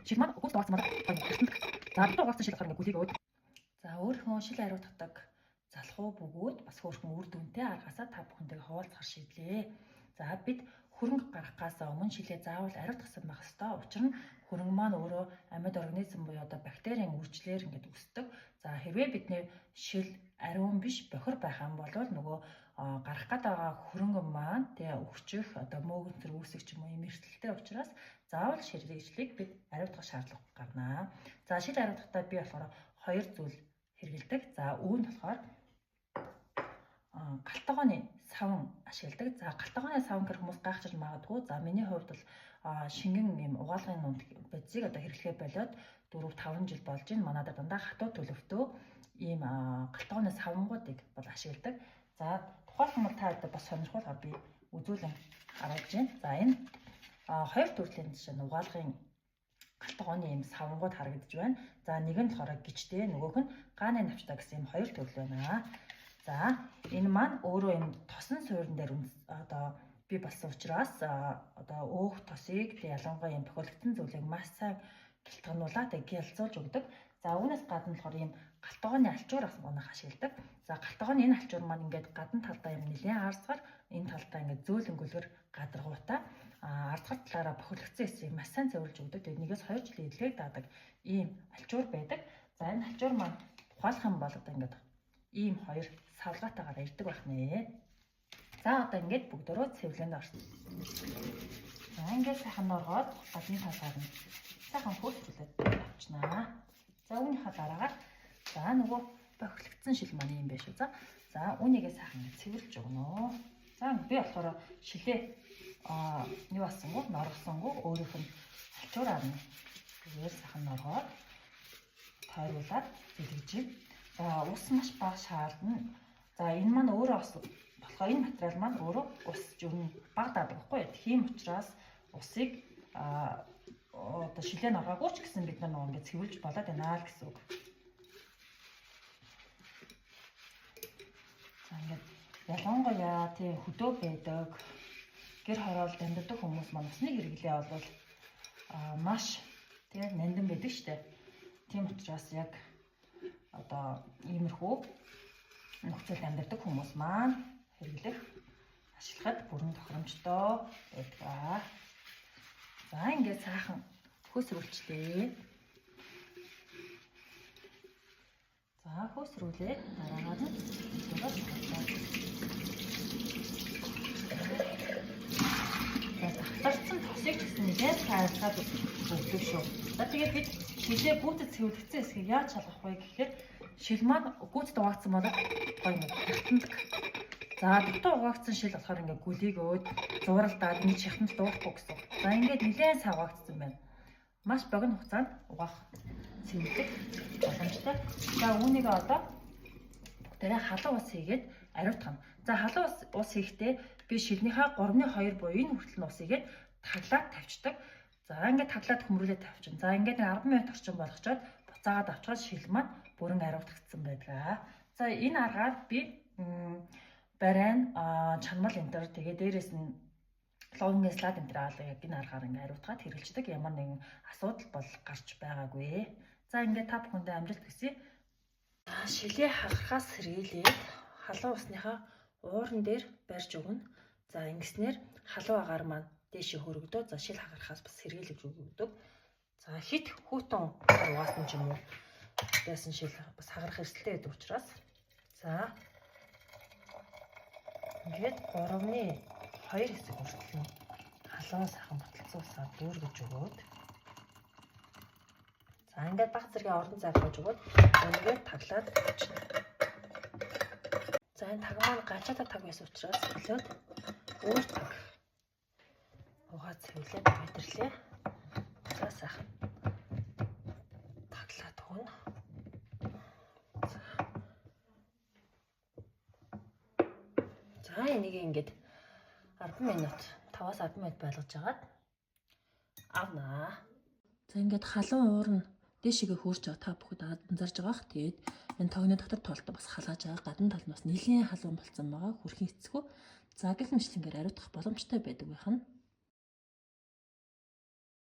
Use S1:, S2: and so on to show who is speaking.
S1: шил маань гүц доорсон маа. За дутуу угаасан шил болохоор ингээ гүлийг өөд. За өөрхөн шил хариуцдаг залхуу бөгөөд бас өөрхөн үр дүнтэй аргасаа та бүхэндээ хуваалцахар шийдлээ. За бид хөрөнгө гаргахаас өмнө шилээ заавал ариутгасан байх ёстой. Учир нь хөрөнгө маань өөрөө амьд организм буюу одоо бактерийн үржлээр ингээд үүсдэг. За хэрвээ бидний шил ариун биш бохир байх юм бол нөгөө гарах гээд байгаа хөрөнгө маань тэгээ өвчих одоо мөөгөнцөр үүсэх ч юм уу юм эрсдэлтэй учраас заавал шилжлийг бид ариутгах шаардлага гарнаа. За шил ариутгахдаа би болохоор хоёр зүйл хэрэгэлдэг. За үүнд болохоор галтгооны савн ашигладаг. За галтгооны савн гэх хүмүүс гайхаж магадгүй. За миний хувьд бол шингэн юм угаалгын нунд бэзийг одоо хэрэглэхээ болоод 4-5 жил болж байна. Манайда дандаа хатуу төлөвтөө ийм галтгооны савнгуудыг бол ашигладаг. За тухайлбал та одоо бас сонирхолтой би үзүүлэн харуулж байна. За энэ хоёр төрлийн жишээ нь угаалгын галтгооны ийм савнгууд харагдаж байна. За нэг нь болохоор гिचтэй, нөгөөх нь гааны навчтай гэсэн ийм хоёр төрөл байна. За энэ маань өөрөө юм тосон суурин дээр одоо би болсон учраас одоо өөх тосыг тэг ялангуяа юм тохиолдсон зүйлийг маш сайн гэлтгэнуулаад тэг гялцуулж өгдөг. За үүнээс гадна болохоор юм галтгооны алчуур ах унах ашигладаг. За галтгооны энэ алчуур маань ингээд гадна талдаа юм нэлээд арцгаар энэ талдаа ингээд зөөлөн гөлгөр гадаргуутай ардгар талаараа бохирлогдсон хэсгийг маш сайн цэвэрлж өгдөг. Тэгээд нэгээс 2 жилийн эдлэг даадаг ийм алчуур байдаг. За энэ алчуур маань тухайлах юм бол одоо ингээд ийм хоёр савлгаатайгаар ирдэг байх нэ. За одоо ингээд бүгдөө цэвлэнд орсон. За ингээд сайхан оргоод гадны талаар нь сайхан хөөцүүлээд авчнаа. За үүнийхээ дараагаар за нөгөө бохирлогдсон шил маань юм байна шүү. За үүнийгээ сайхан цэвэрлж өгнө. За би болохоор шилээ юу бассангүй норгосонгүй өөрийнх нь алчуураар нь тэгээд сайхан норгоод тойруулаад дэлгэж байна. За ус маш бага шаардна. За энэ маань өөрөө бас болохоор энэ материал маань өөрөө ус жирийн бага даадаг байхгүй юу? Тийм учраас усыг одоо шилээ норгоогүй ч гэсэн бид нар нөгөө ингэ цэвэрлж болоод байна л гэсэн үг. За ингээд ялангуяа тийм хөдөө байдаг гэр хороол дамждаг хүмүүс маань усны хэрэглээ бол маш тийм нандин байдаг штэ. Тийм учраас яг одоо иймэрхүү нөхцөлд амьдардаг хүмүүс маань хэрэглэх ашиглахад бүрэн тохиромжтой байдаг. За ингээд сайхан хөөсрүүлчлээ. За хөөсрүүлээ. Дараагаар нь тахларсан тосыг ч гэсэн нэлээд тайлбараад өгдөг шүү. За тэгээд бид шилээ гүйцэд цэвэрлэгдсэн хэсгийг яаж шалгах вэ гэхээр шил маань гүйцэд угаагдсан бол гоё нэг хатандаг. За дутуу угаагдсан шил болохоор ингээ гүлийг өөд зуралдаад нэг шахтанд дуулахгүй гэсэн. За ингээд нэлээд савгаагдсан байна. Маш богино хугацаанд угаах цэвэрлэх боломжтой. За үүнийг одоо бүгдээрээ халуун ус хийгээд ариутгах. За халуун ус хийхдээ би шилнийхээ 3/2 буюу энэ хүртэл нь ус хийгээд таглаад тавьчихдаг. За ингээд таглаад хөмрүүлээд тавьчихна. За ингээд 10 минут орчим болгочоод буцаагаад авчихад шил маань бүрэн ариутгагдсан байдаг. За энэ аргаар би барайн чанмал энэ төр тэгээ дээрээс нь лонгын слайд энэ төр яг энэ аргаар ингээд ариутгаад хэрэгжилдэг. Ямар нэгэн асуудал бол гарч байгаагүй. За ингээд та бүхэндээ амжилт хүсье. Шилээ хагахаас сэргийлээд халуун усныхаа ууран дээр барьж өгнө. За ингэснээр халуун агаар маань дээшээ хөрөгдөө. За шил хагарахаас бас сэргийлж өгдөг. За хит хүүтэн угаасан ч юм уу байсан шил бас хагарах эрсдэлтэй байдаг учраас за ингээд 3/2 хэсэг хүртэл нь халуун сайхан баталсан усаар дүүргэж өгөөд за ингээд баг зэргийн орон зайлгаж өгөөд ингээд таглаад авчихна. За энэ таг маань гачаатай таг байсан учраас хөлөөд өөр таг угаа цэвэрлээд байдэрлээ. За сайхан таглаад өгнө. За энийг ингээд 10 минут 5-10 минут байлгаж агаад авнаа. За ингээд халуун уурн дээшээгээ хөөрч байгаа та бүхэд анзаарж байгаах. Тэгээд энэ тогны дотор толтой бас халааж байгаа. Гадна тал нь бас нэлийн халуун болсон байгаа. Хүрхийн эцэггүй. За гэх мэтлэнгээр ариутгах боломжтой байдаг байх нь.